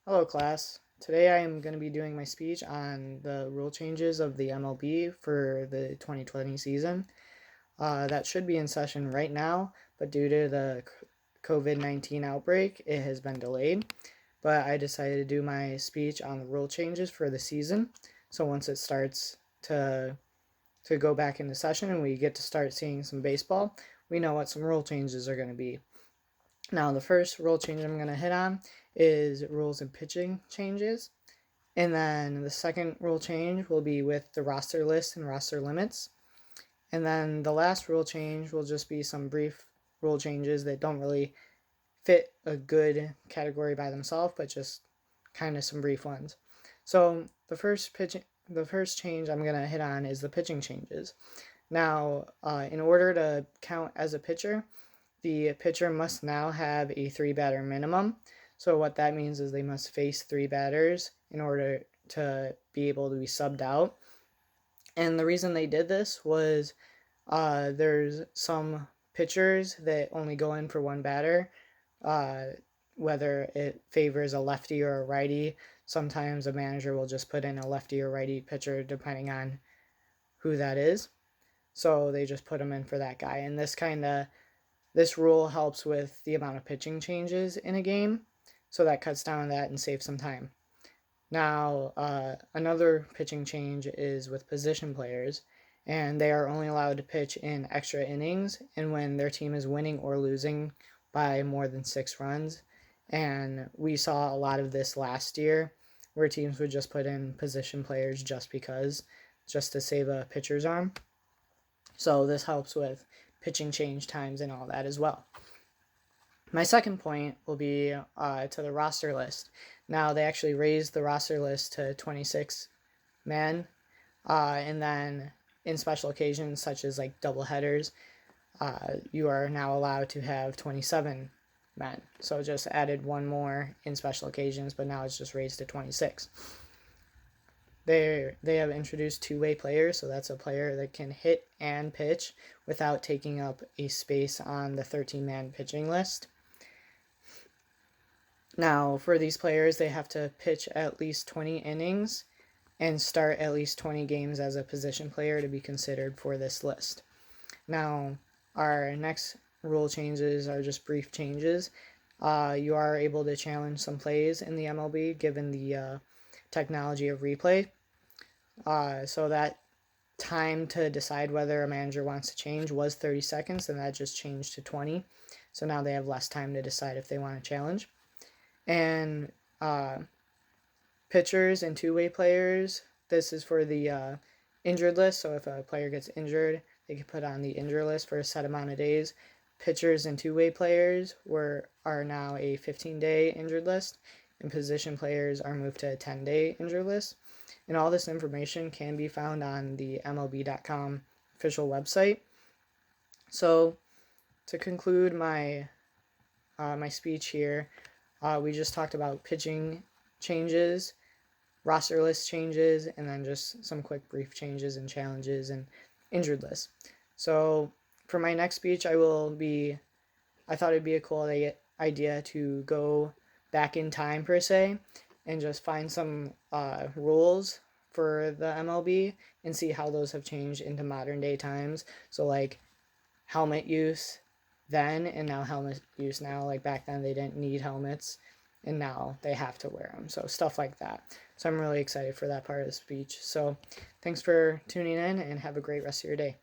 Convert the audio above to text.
Hello, class. Today I am going to be doing my speech on the rule changes of the MLB for the 2020 season. That should be in session right now, but due to the COVID-19 outbreak, it has been delayed. But I decided to do my speech on the rule changes for the season. So once it starts to go back into session and we get to start seeing some baseball, we know what some rule changes are going to be. Now, the first rule change I'm going to hit on is rules and pitching changes. And then the second rule change will be with the roster list and roster limits. And then the last rule change will just be some brief rule changes that don't really fit a good category by themselves, but just kind of some brief ones. So the first change I'm going to hit on is the pitching changes. Now, in order to count as a pitcher, the pitcher must now have a 3-batter minimum. So what that means is they must face 3 batters in order to be able to be subbed out. And the reason they did this was there's some pitchers that only go in for 1 batter, whether it favors a lefty or a righty. Sometimes a manager will just put in a lefty or righty pitcher depending on who that is. So they just put them in for that guy. And this rule helps with the amount of pitching changes in a game, so that cuts down that and saves some time. Now, another pitching change is with position players, and they are only allowed to pitch in extra innings and when their team is winning or losing by more than 6 runs. And we saw a lot of this last year where teams would just put in position players just to save a pitcher's arm. So this helps with pitching change times and all that as well. My second point will be to the roster list. Now, they actually raised the roster list to 26 men, and then in special occasions such as like doubleheaders, you are now allowed to have 27 men. So just added one more in special occasions, but now it's just raised to 26. They have introduced 2-way players, so that's a player that can hit and pitch without taking up a space on the 13-man pitching list. Now, for these players, they have to pitch at least 20 innings and start at least 20 games as a position player to be considered for this list. Now, our next rule changes are just brief changes. You are able to challenge some plays in the MLB given the technology of replay. So that time to decide whether a manager wants to change was 30 seconds, and that just changed to 20. So now they have less time to decide if they want to challenge. And pitchers and 2-way players, this is for the injured list. So if a player gets injured, they can put on the injured list for a set amount of days. Pitchers and 2-way players are now a 15-day injured list, and position players are moved to a 10-day injured list. And all this information can be found on the MLB.com official website. So to conclude my speech here, we just talked about pitching changes, roster list changes, and then just some quick brief changes and challenges and injured lists. So for my next speech, I thought it'd be a cool idea to go back in time per se and just find some rules for the MLB and see how those have changed into modern day times. So like helmet use then and now helmet use now. Like back then they didn't need helmets and now they have to wear them. So stuff like that. So I'm really excited for that part of the speech. So thanks for tuning in and have a great rest of your day.